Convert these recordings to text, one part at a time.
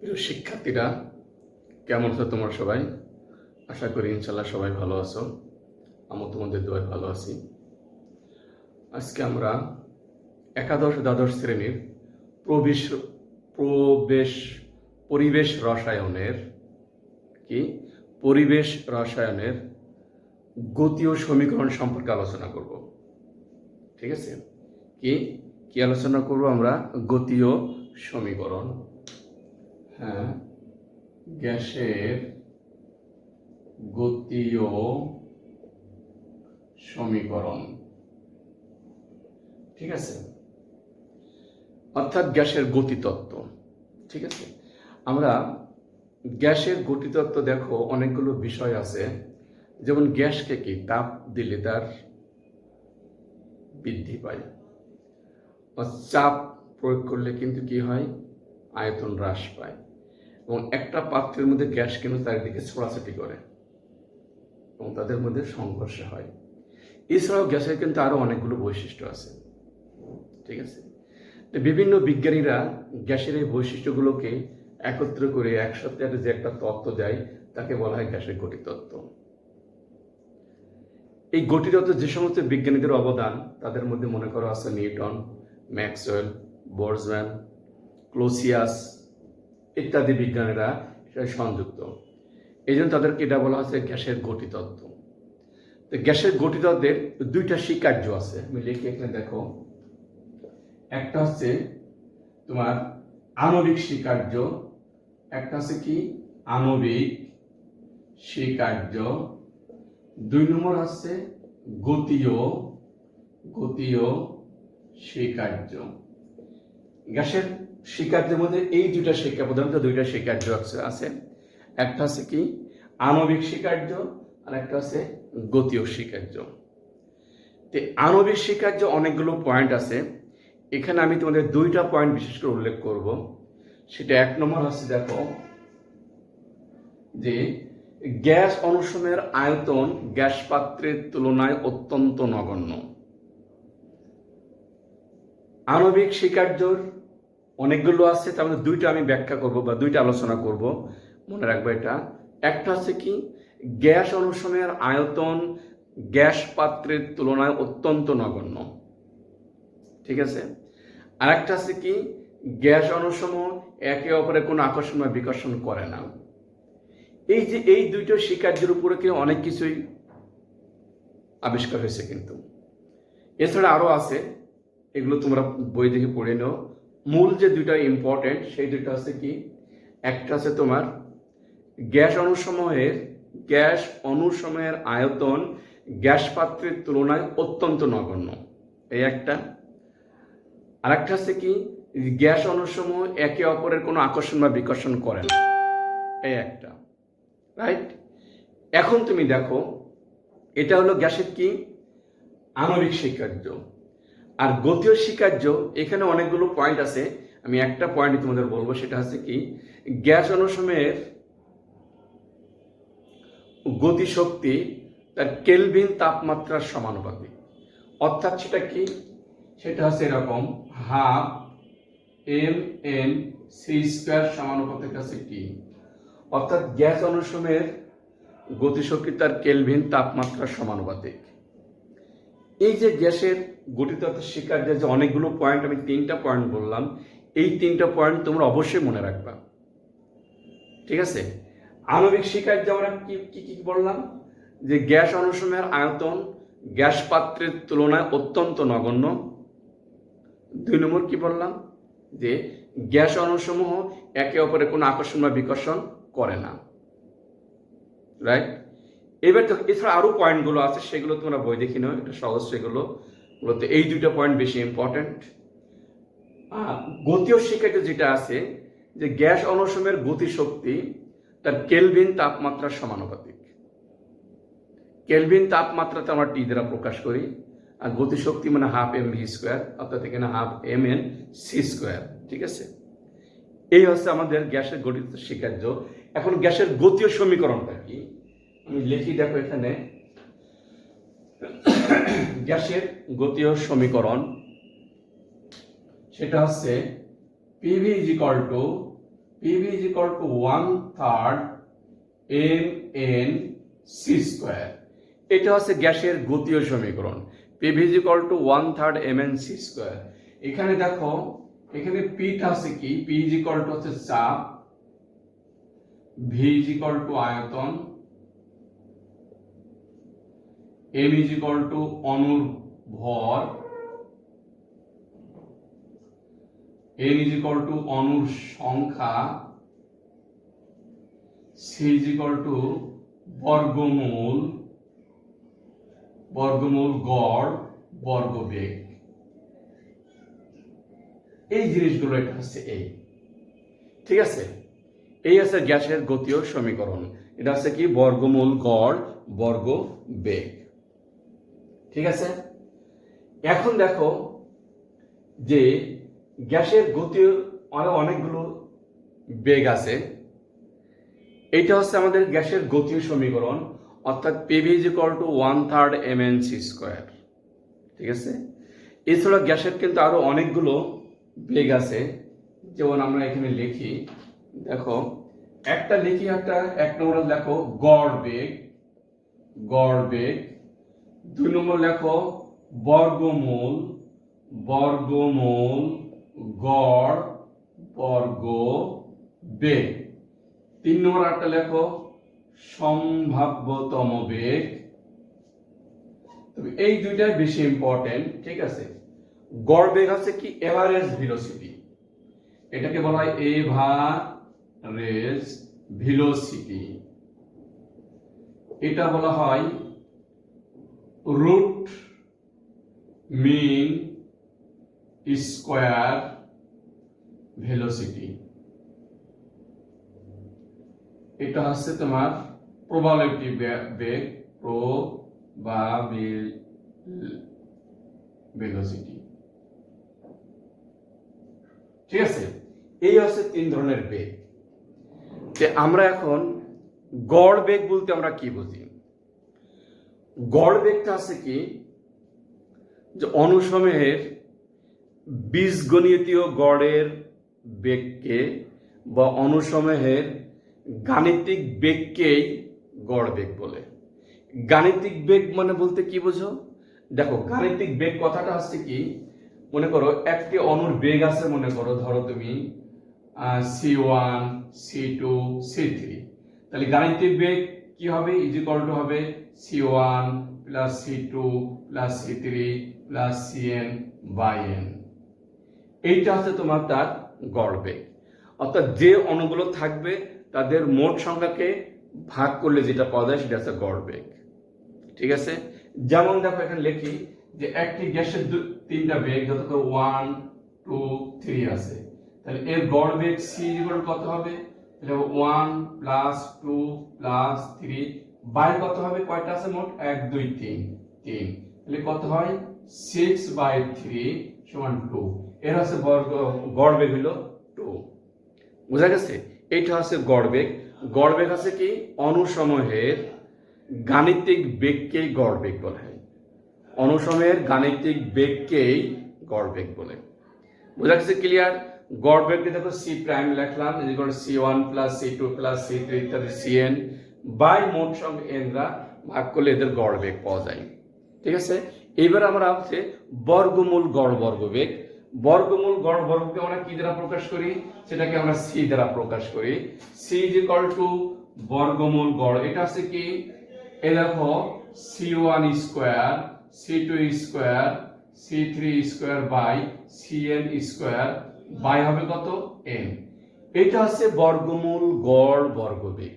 প্রিয় শিক্ষার্থীরা, কেমন আছো তোমরা সবাই? আশা করি ইনশাল্লাহ সবাই ভালো আছো। আমি তোমাদের দোয়ায় ভালো আছি। আজকে আমরা একাদশ দ্বাদশ শ্রেণীর প্রবেশ প্রবেশ পরিবেশ রসায়নের পরিবেশ রসায়নের গতীয় সমীকরণ সম্পর্কে আলোচনা করব। ঠিক আছে? কি কি আলোচনা করব আমরা? গতীয় সমীকরণ। হ্যাঁ, গ্যাসের গতীয় সমীকরণ। ঠিক আছে, অর্থাৎ গ্যাসের গতিতত্ত্ব। ঠিক আছে, আমরা গ্যাসের গতিতত্ত্ব দেখো অনেকগুলো বিষয় আছে। যেমন গ্যাসকে কি তাপ দিলে তার বৃদ্ধি পায়, চাপ প্রয়োগ করলে কিন্তু কি হয়? আয়তন হ্রাস পায়। এবং একটা পাত্রের মধ্যে গ্যাস কিন্তু চারিদিকে ছোড়াছুটি করে এবং তাদের মধ্যে সংঘর্ষ হয়। এছাড়াও গ্যাসের কিন্তু আরো অনেকগুলো বৈশিষ্ট্য আছে। ঠিক আছে, বিভিন্ন বিজ্ঞানীরা গ্যাসের এই বৈশিষ্ট্যগুলোকে একত্র করে একসাথে যে একটা তত্ত্ব দেয়, তাকে বলা হয় গ্যাসের গতিতত্ত্ব। এই গতিতত্ত্ব যে সমস্ত বিজ্ঞানীদের অবদান, তাদের মধ্যে মনে করা আছে নিউটন, ম্যাক্সওয়েল, বোলজম্যান, ক্লোসিয়াস ইত্যাদি বিজ্ঞানীরা সংযুক্ত। এই জন্য তাদেরকে এটা বলা হচ্ছে গ্যাসের গতিতত্ত্ব। তো গ্যাসের গতিতত্ত্বের দুইটা স্বীকার্য আছে, আমি লিখি এখানে দেখো। একটা হচ্ছে তোমার আণবিক স্বীকার্য, একটা হচ্ছে কি আণবিক স্বীকার্য। 2 নম্বর হচ্ছে গতীয় স্বীকার্য। গ্যাসের স্বীকার্যের মধ্যে এই দুইটা প্রধানত দুইটা স্বীকার্য আছে। একটা হচ্ছে কি আণবিক স্বীকার্য, আর একটা হচ্ছে গতীয় স্বীকার্য। তো আণবিক স্বীকার্য অনেকগুলো পয়েন্ট আছে। এখানে আমি তোমাদের দুইটা পয়েন্ট বিশেষ করে উল্লেখ করব। সেটা 1 নম্বর হচ্ছে দেখো যে গ্যাস অনুসরণের আয়তন গ্যাস পাত্রের তুলনায় অত্যন্ত নগণ্য। আণবিক স্বীকার্যর অনেকগুলো আছে, তার মধ্যে দুইটা আমি ব্যাখ্যা করব বা দুইটা আলোচনা করব, মনে রাখবো এটা। একটা হচ্ছে কি গ্যাস অনুসরণের আয়তন গ্যাস পাত্রের তুলনায় অত্যন্ত নগণ্য। ঠিক আছে, আরেকটা আছে কি গ্যাস অনুসরণ একে অপরের কোনো আকর্ষণ বা বিকর্ষণ করে না। এই যে এই দুইটা স্বীকার্যের উপরে কি অনেক কিছুই আবিষ্কার হয়েছে কিন্তু। এছাড়া আরো আছে, এগুলো তোমরা বই দেখে পড়ে নাও। মূল যে দুইটা ইম্পর্টেন্ট সেই দুইটা আছে কি, একটা আছে তোমার গ্যাস অনুসময়ের আয়তন গ্যাস পাত্রের তুলনায় অত্যন্ত নগণ্য, এই একটা। আরেকটা আছে কি গ্যাস অনুসময় একে অপরের কোনো আকর্ষণ বা বিকর্ষণ করে না, এই একটা। রাইট, এখন তুমি দেখো এটা হলো গ্যাসের কি আণবিক স্বীকার্য। আর গতীয় স্বীকার্য, এখানে অনেকগুলো পয়েন্ট আছে, আমি একটা পয়েন্ট তোমাদের বলবো। সেটা হচ্ছে কি গ্যাস অনুসময়ের গতিশক্তি তার কেলভিন তাপমাত্রার সমানুপাতিক। অর্থাৎ সেটা কি, সেটা হচ্ছে এরকম ½mc² সমানুপাতিক আছে কি। অর্থাৎ গ্যাস অনুসময়ের গতিশক্তি তার কেলভিন তাপমাত্রার সমানুপাতিক। এই যে গ্যাসের গতিতত্ত্বের স্বীকার্যের যে অনেকগুলো পয়েন্ট, আমি 3টা পয়েন্ট বললাম, এই 3টা পয়েন্ট তোমরা অবশ্যই মনে রাখবা। ঠিক আছে, আণবিক স্বীকার্য আমরা কি বললাম, যে গ্যাস অনুসময়ের আয়তন গ্যাস পাত্রের তুলনায় অত্যন্ত নগণ্য। 2 নম্বর কি বললাম, যে গ্যাস অণুসমূহ একে অপরের কোনো আকর্ষণ বা বিকর্ষণ করে না। রাইট, এবার তো এছাড়া আরো পয়েন্টগুলো আছে, সেগুলো তোমরা বই দেখি নাও, এটা সহজ। সেগুলোতে এই দুইটা পয়েন্ট বেশি ইম্পর্টেন্ট। গতীয় স্বীকার্য যেটা আছে, যে গ্যাস অনুসময়ের গতিশক্তি তার কেলভিন তাপমাত্রার সমানুপাতিক। কেলভিন তাপমাত্রাতে আমরা টি দ্বারা প্রকাশ করি, আর গতিশক্তি মানে ½mv², অর্থাৎ এখানে ½mnc²। ঠিক আছে, এই হচ্ছে আমাদের গ্যাসের গঠিত স্বীকার্য। এখন গ্যাসের গতীয় সমীকরণটা কি আমি লিখি, দেখো এখানে। গ্যাসের গতীয় সমীকরণ সেটা হচ্ছে PV = PV is equal to 1/3 mn c square. এটা হচ্ছে গ্যাসের গতীয় সমীকরণ। PV is equal to 1/3 mn c square. এখানে দেখো, এখানে P টা আছে কি? P is equal to হচ্ছে চাপ, V is equal to আয়তন, M is equal to অণুর ভর, N is equal to অণুর সংখ্যা, C is equal to বর্গমূল গড় বর্গবেগ। এই জিনিসগুলো এটা হচ্ছে এই, ঠিক আছে? এই আছে গ্যাসের গতীয় সমীকরণ। এটা হচ্ছে কি? বর্গমূল গড় বর্গবেগ, ঠিক আছে? এখন দেখো যে গ্যাসের গতীয় আরো অনেকগুলো বেগ আছে। এইটা হচ্ছে আমাদের গ্যাসের গতীয় সমীকরণ, অর্থাৎ PV is equal to 1/3 mn c square, ঠিক আছে? এছাড়া গ্যাসের কিন্তু আরো অনেকগুলো বেগ আছে, যেমন আমরা এখানে লিখি, দেখো একটা লিখি, এক নম্বর লেখো গড় বেগ, 2 নম্বর লেখো বর্গমূল গড় বর্গবেগ, 3 নম্বর একটা লেখো সম্ভাব্যতম বেগ। তবে এই দুইটাই বেশি ইম্পর্টেন্ট, ঠিক আছে? গড় বেগ হচ্ছে কি? এভারেজ ভেলোসিটি, এটাকে বলা হয় এভারেজ ভেলোসিটি। এটা বলা হয় রুট মিন স্কয়ার ভেলোসিটি। এটা হচ্ছে তোমার প্রবাবিলিটি বেগ, ভেলোসিটি, ঠিক আছে? এই হচ্ছে 3 ধরনের বেগ। যে আমরা এখন গড় বেগ বলতে আমরা কি বুঝি? গড় বেগটা আছে কি? যে অণুসমূহের বীজগণিতীয় গড়ের বেগকে বা অণুসমূহের গাণিতিক বেগকেই গড় বেগ বলে। গাণিতিক বেগ মানে বলতে কি বোঝো? দেখো, গাণিতিক বেগ কথাটা হচ্ছে কি? মনে করো একটি অণুর বেগ আছে, মনে করো ধরো তুমি C1 C2 C3, তাহলে গাণিতিক বেগ কি হবে? ইজ ইকুয়াল টু হবে C1 plus C2 plus C3 plus Cn by n। এইটা হচ্ছে তোমার তার গড় বেগ, অর্থাৎ যে অণুগুলো থাকবে তাদের মোট সংখ্যাকে ভাগ করলে যেটা পাওয়া যায় সেটা হচ্ছে গড় বেগ, ঠিক আছে? যেমন দেখো এখানে লিখি যে একটি গ্যাসের 3টা বেগ, যত 1 2 3 আছে, তাহলে এর গড় বেগ c কত হবে? তাহলে 1 প্লাস 2 প্লাস 3 বাই কত হবে? কয়টা আছে মোট? 1 2 3, তাহলে কত হয়? 6/3 সমান 2। এর হচ্ছে গড় বেগ হলো 2। বোঝা গেছে? এইটা হচ্ছে গড় বেগ। গড় বেগ আছে কি? অণুসমূহের গাণিতিক বেগকেই গড় বেগ বলা হয়। অণুসমূহের গাণিতিক বেগকেই গড় বেগ বলে। বোঝা গেছে? ক্লিয়ার? গড় বেগকে দেখো c প্রাইম লিখলাম, is equal to C1 plus C2 plus C3 ইত্যাদি Cn বাই মোট সংখ্যা n রা ভাগ করলে এদের গড় বেগ পাওয়া যায়, ঠিক আছে? এবার আমরা হচ্ছে বর্গমূল গড় বর্গবেগ। বর্গমূল গড় বর্গকে আমরা কি দ্বারা প্রকাশ করি? সেটাকে আমরা c দ্বারা প্রকাশ করি। c ইজ ইকুয়াল টু বর্গমূল গড়, এটা আছে কি? এই দেখো C1 square, C2 square, C3 square by Cn square by হবে কত? n। এটা হচ্ছে বর্গমূল গড় বর্গবেগ,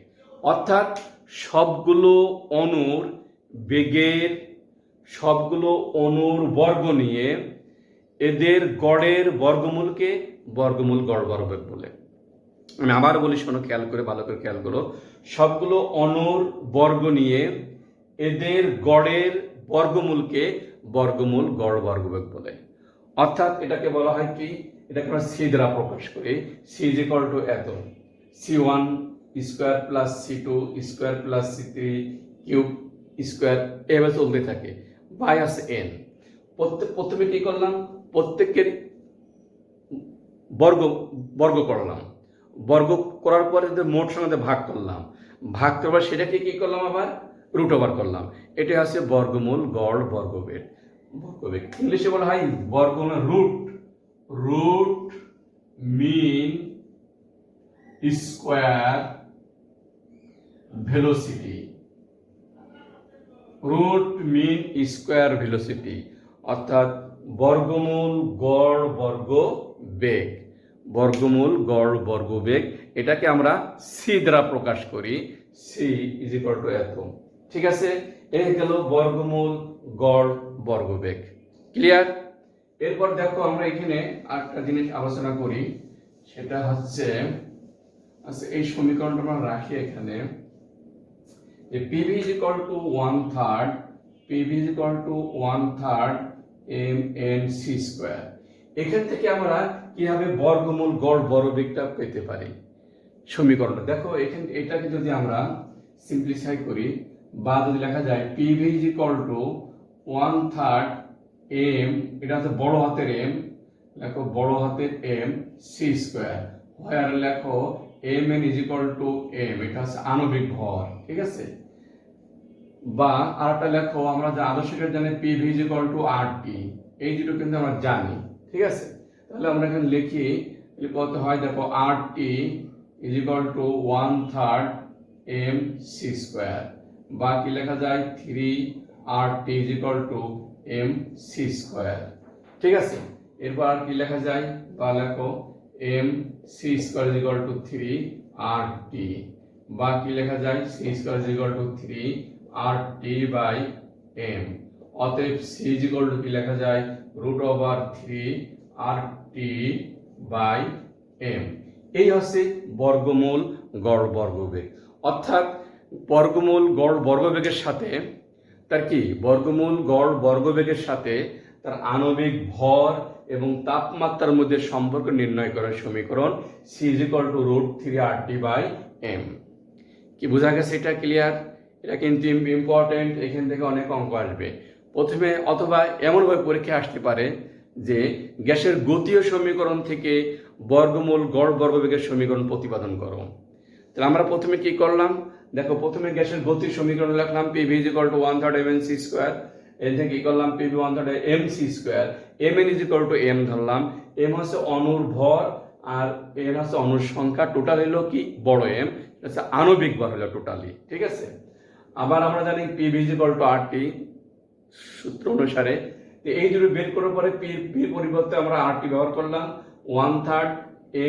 অর্থাৎ সবগুলো অণুর বেগের, সবগুলো অণুর বর্গ নিয়ে এদের গড়ের বর্গমূলকে বর্গমূল গড় বর্গবেগ বলে। আমি আবার বলি, শোনো, খেয়াল করে, ভালো করে খেয়াল করো। সবগুলো অণুর বর্গ নিয়ে এদের গড়ের বর্গমূলকে বর্গমূল গড় বর্গবেগ বলে। অর্থাৎ এটাকে বলা হয় কি? এটাকে আমরা c দ্বারা প্রকাশ করি। c ইজ ইকুয়াল টু এত C1 square plus C2 square plus C3 cube square, এভাবে চলতে থাকে, বাই আছে n। প্রথমে কি করলাম? প্রত্যেকের বর্গ করলাম, বর্গ করার পরে যে মোট সংখ্যাতে ভাগ করলাম, ভাগ করার সেটাকে কি করলাম আবার রুট ওভার করলাম। এটা হচ্ছে বর্গমূল গড় বর্গবেগ। ইংলিশে বলা হয় বর্গমূল root mean square velocity, root mean square velocity অর্থাৎ বর্গমূল গড় বর্গ বেগ, বর্গমূল গড় বর্গ বেগ। এটাকে আমরা সি দ্বারা প্রকাশ করি, সি ইজ ইকুয়াল টু এত। ঠিক আছে, এই গেল বর্গমূল গড় বর্গ বেগ। ক্লিয়ার? এরপর দেখো আমরা এখানে আরেকটা জিনিস আলোচনা করি, সেটা হচ্ছে আচ্ছা এই সমীকরণটা আমরা রাখি এখানে যে PV is equal to 1/3 PV is equal to 1/3 mn/c square. এখান থেকে আমরা কিভাবে বর্গমূল গড় বর্গবেগটা পেতে পারি সমীকরণটা দেখো। এখানে এটাকে যদি আমরা সিম্পলিফাই করি বা যদি লেখা যায় PV is equal to 1/3 m, এটা হচ্ছে বড় হাতের m, লেখো বড় হাতের m c স্কয়ার, হয় লেখো mn is equal to m, এটা হচ্ছে আণবিক ভর। ঠিক আছে, বা আরেকটা লেখো আমরা যে আদর্শিকের জানি PV is equal to RT, এই দুটো কিন্তু আমরা জানি। ঠিক আছে, তাহলে আমরা এখানে লিখি কত হয় দেখো RT is equal to 1/3 mc square, বা কি লেখা যায় 3RT is equal to mc square. ঠিক আছে, এরপর আর কি লেখা যায় বা লেখো mc square is equal to 3RT, বা কি লেখা যায় c square is equal to 3RT by m। অতএব c is equal to কি লেখা যায় √3RT by m। এই হচ্ছে বর্গমূল গড় বর্গবেগ। অর্থাৎ বর্গমূল গড় বর্গবেগের সাথে তার কি বর্গমূল গড় বর্গবেগের সাথে তার আণবিক ভর এবং তাপমাত্রার মধ্যে সম্পর্ক নির্ণয় করার সমীকরণ c is equal to √3RT by m। কি বোঝা গেছে? এটা ক্লিয়ার? এটা কিন্তু ইম্পর্টেন্ট, এখান থেকে অনেক অঙ্ক আসবে প্রথমে, অথবা এমনভাবে পরীক্ষা আসতে পারে যে গ্যাসের গতীয় সমীকরণ থেকে বর্গমূল গড় বর্গবেগের সমীকরণ প্রতিপাদন করো। তাহলে আমরা প্রথমে কি করলাম দেখো, প্রথমে গ্যাসের গতির সমীকরণ লিখলাম PV is equal to 1/3 mc square, এর থেকে কি করলাম PV 1/3 mc square, mn is equal to m ধরলাম। m হচ্ছে অণুর ভর আর n হচ্ছে অণুর সংখ্যা, টোটাল হলো কি বড় m, আচ্ছা আণবিক ভর হলো টোটালি। ঠিক আছে, আবার আমরা জানি PV is equal to RT সূত্র অনুসারে, এই দুটো বের করার পরে p পরিবর্তে আমরা RT ব্যবহার করলাম, 1/3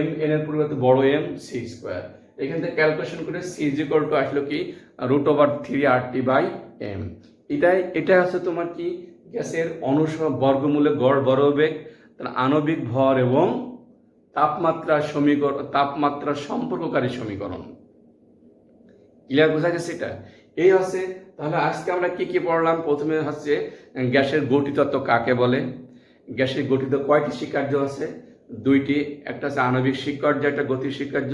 m n এর পরিবর্তে বড় m c স্কয়ার। এখান থেকে ক্যালকুলেশন করে c is equal to আসলো কি √3RT by m। এটা আছে তোমার কি গ্যাসের বর্গমূলে গড় বর্গবেগ, তার আণবিক ভর এবং তাপমাত্রা সম্পর্ককারী সমীকরণ। ক্লিয়ার? বোঝা গেছে এটা? এই হচ্ছে। তাহলে আজকে আমরা কি কি পড়লাম? প্রথমে হচ্ছে গ্যাসের গতিতত্ত্ব কাকে বলে, গ্যাসের গঠিত কয়টি স্বীকার্য আছে, দুইটি, একটা আছে আণবিক স্বীকার্য, একটা গতির স্বীকার্য।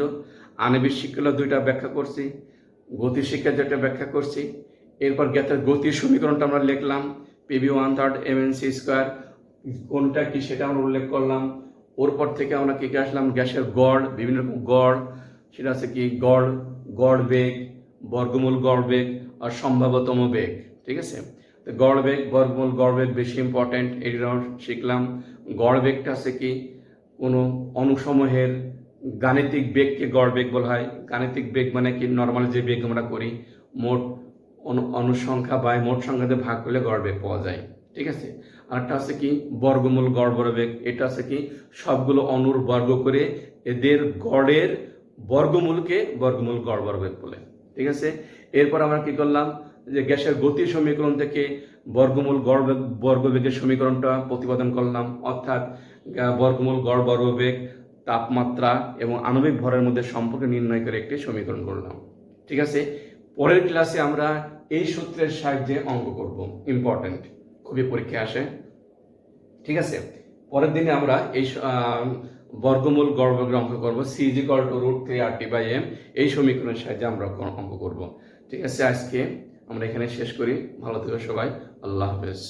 আণবিক স্বীকার্য দুইটা ব্যাখ্যা করছি, গতির স্বীকার্য একটা ব্যাখ্যা করছি। এরপর গ্যাসের গতির সমীকরণটা আমরা লিখলাম PV 1/3 mc স্কয়ার, কোনটা কি সেটা আমরা উল্লেখ করলাম। ওর পর থেকে আমরা কি আসলাম গ্যাসের গড়, বিভিন্ন রকম গড়, সেটা আছে কি গড় বেগ, বর্গমূল গড় বেগ আর সম্ভাব্যতম বেগ। ঠিক আছে, তো গড় বেগ বর্গমূল গড় বেগ বেশি ইম্পর্টেন্ট, এটাও শিখলাম। গড় বেগটা আছে কি কোনো অণুসমূহের গাণিতিক বেগকে গড় বেগ বলা হয়। গাণিতিক বেগ মানে কি নর্মাল যে বেগ আমরা করি, মোট অনুসংখ্যা বা মোট সংখ্যাতে ভাগ করলে গড় বেগ পাওয়া যায়। ঠিক আছে, আরেকটা আছে কি বর্গমূল গড় বর্গবেগ, এটা আছে কি সবগুলো অণুর বর্গ করে এদের গড়ের বর্গমূলকে বর্গমূল গড় বর্গবেগ বলে। ঠিক আছে, এরপর আমরা কি করলাম যে গ্যাসের গতির সমীকরণ থেকে বর্গমূল গড় বর্গবেগের সমীকরণটা প্রতিপাদন করলাম, অর্থাৎ বর্গমূল গড় বর্গবেগ, তাপমাত্রা এবং আণবিক ভরের মধ্যে সম্পর্ক নির্ণয় করে একটি সমীকরণ করলাম। ঠিক আছে, পরের ক্লাসে আমরা এই সূত্রের সাহায্যে অঙ্ক করব, ইম্পর্টেন্ট, খুবই পরীক্ষা আসে। ঠিক আছে, পরের দিনে আমরা এই বর্গমূল গড় বর্গের অঙ্ক করব, c is equal to √3RT by m, এই সমীকরণের সাহায্যে আমরা অঙ্ক করব। ঠিক আছে, আজকে আমরা এখানে শেষ করি। ভালো থেকো সবাই, আল্লাহ হাফেজ।